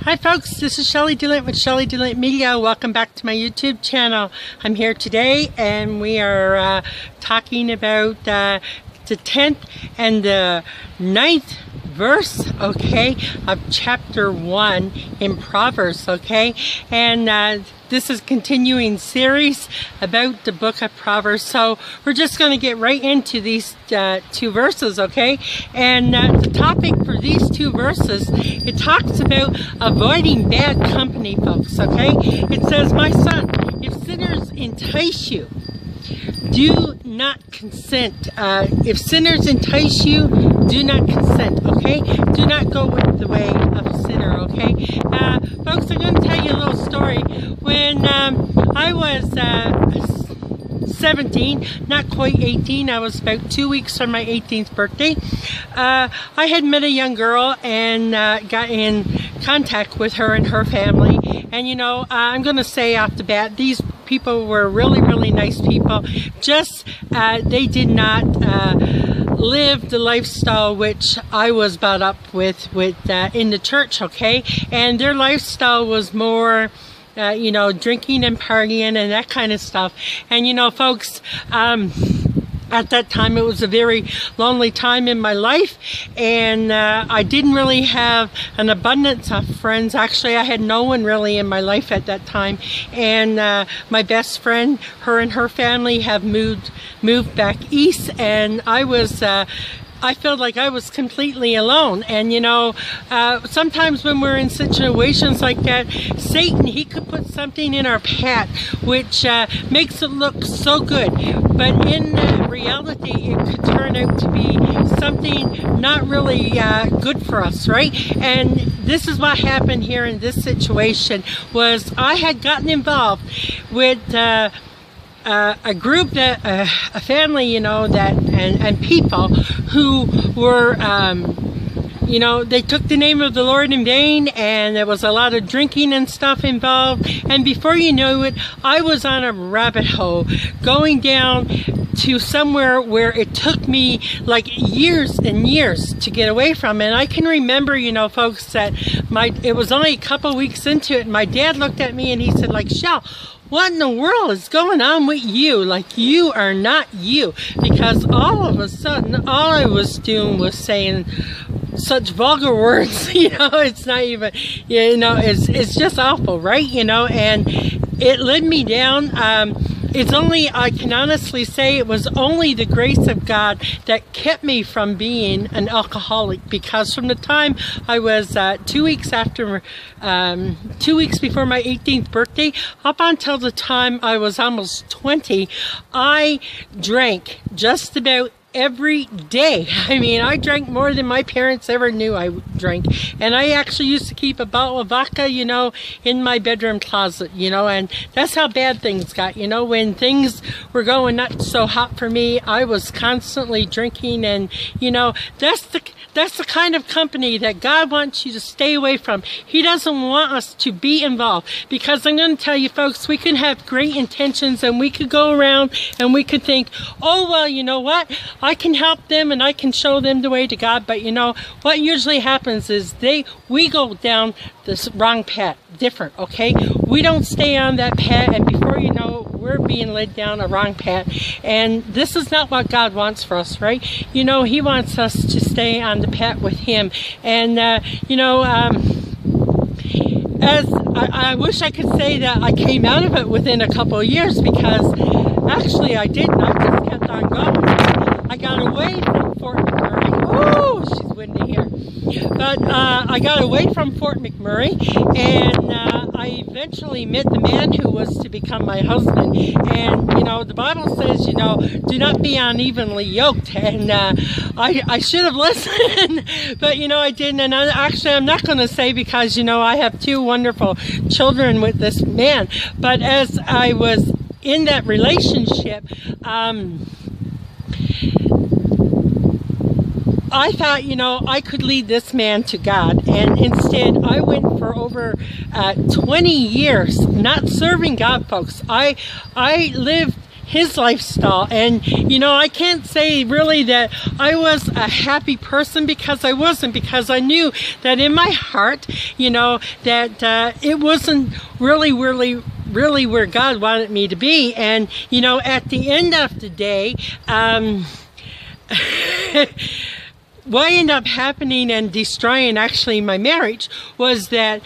Hi folks, this is Shelley Dillent with Shelley Dillent Media. Welcome back to my YouTube channel. I'm here today and we are talking about the 10th and the 9th verse, okay, of chapter 1 in Proverbs, okay, and this is a continuing series about the book of Proverbs, so we're just going to get right into these two verses, okay, and the topic for these two verses, it talks about avoiding bad company, folks, okay. It says, "My son, if sinners entice you, do not consent." If sinners entice you, do not consent, okay? Do not go with the way of a sinner, okay? Folks, I'm going to tell you a little story. When I was 17, not quite 18, I was about 2 weeks from my 18th birthday, I had met a young girl and got in contact with her and her family. And you know, I'm going to say off the bat, these people were really, really nice people. Just, they did not live the lifestyle which I was brought up with in the church, okay? And their lifestyle was more, you know, drinking and partying and that kind of stuff. And you know, folks, at that time it was a very lonely time in my life, and I didn't really have an abundance of friends. Actually, I had no one really in my life at that time, and my best friend, her and her family have moved back east, and I felt like I was completely alone. And you know, sometimes when we're in situations like that, Satan, he could put something in our path which makes it look so good, but in reality it could turn out to be something not really good for us, right? And this is what happened here in this situation. Was I had gotten involved with a group, that a family, you know, that and people who were you know, they took the name of the Lord in vain, and there was a lot of drinking and stuff involved, and before you know it, I was on a rabbit hole going down to somewhere where it took me like years and years to get away from. And I can remember, you know, folks, that it was only a couple weeks into it, and my dad looked at me and he said, like, "Shell, what in the world is going on with you? Like, you are not you." Because all of a sudden, all I was doing was saying such vulgar words, you know, it's not even, you know, it's just awful, right? You know, and it led me down. It's only, I can honestly say, it was only the grace of God that kept me from being an alcoholic, because from the time I was 2 weeks after, 2 weeks before my 18th birthday, up until the time I was almost 20, I drank just about every day. I mean, I drank more than my parents ever knew I drank. And I actually used to keep a bottle of vodka, you know, in my bedroom closet, you know, and that's how bad things got, you know. When things were going not so hot for me, I was constantly drinking, and, you know, that's the kind of company that God wants you to stay away from. He doesn't want us to be involved, because I'm going to tell you, folks, we can have great intentions, and we could go around and we could think, oh, well, you know what? I can help them and I can show them the way to God. But you know, what usually happens is we go down this wrong path, different, okay? We don't stay on that path, and before you know, we're being led down a wrong path. And this is not what God wants for us, right? You know, He wants us to stay on the path with Him. And you know, as I wish I could say that I came out of it within a couple of years, because actually I didn't. I just kept on going. I got away from Fort McMurray. Oh, she's windy here. But I got away from Fort McMurray, and I eventually met the man who was to become my husband. And, you know, the Bible says, you know, do not be unevenly yoked. And I should have listened, but, you know, I didn't. And I'm not going to say, because, you know, I have 2 wonderful children with this man. But as I was in that relationship, I thought, you know, I could lead this man to God, and instead I went for over 20 years not serving God, folks. I lived his lifestyle. And you know, I can't say really that I was a happy person, because I wasn't, because I knew that in my heart, you know, that it wasn't really where God wanted me to be. And you know, at the end of the day, what ended up happening and destroying actually my marriage was that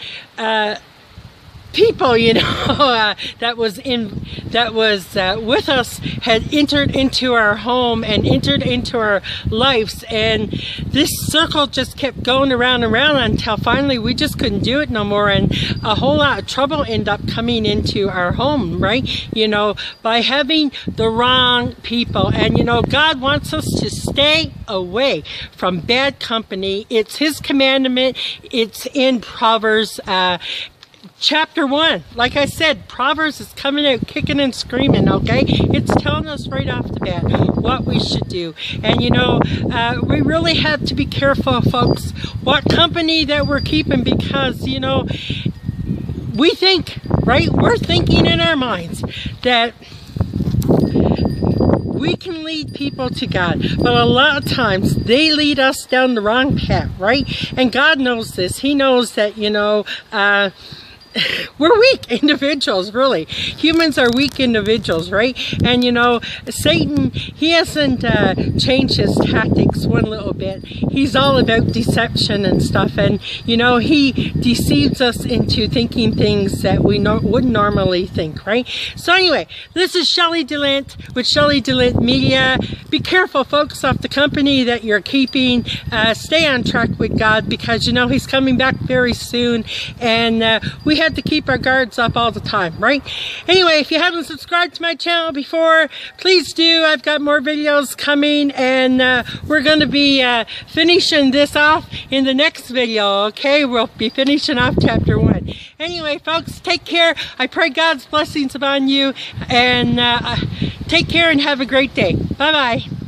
people, you know, that was with us had entered into our home and entered into our lives, and this circle just kept going around and around until finally we just couldn't do it no more, and a whole lot of trouble ended up coming into our home, right? You know, by having the wrong people. And you know, God wants us to stay away from bad company. It's his commandment. It's in Proverbs chapter 1. Like I said, Proverbs is coming out kicking and screaming, okay? It's telling us right off the bat what we should do. And you know, we really have to be careful, folks, what company that we're keeping, because you know, we think, right? We're thinking in our minds that we can lead people to God, but a lot of times they lead us down the wrong path, right? And God knows this. He knows that, you know, we're weak individuals, really. Humans are weak individuals, right? And you know, Satan, he hasn't changed his tactics one little bit. He's all about deception and stuff, and you know, he deceives us into thinking things that we wouldn't normally think, right? So anyway, this is Shelley DeLint with Shelley DeLint Media. Be careful, folks, of the company that you're keeping. Stay on track with God, because you know, he's coming back very soon, and we have to keep our guards up all the time, right? Anyway, if you haven't subscribed to my channel before, please do. I've got more videos coming, and we're going to be finishing this off in the next video, okay? We'll be finishing off chapter 1. Anyway, folks, take care. I pray God's blessings upon you, and take care and have a great day. Bye-bye.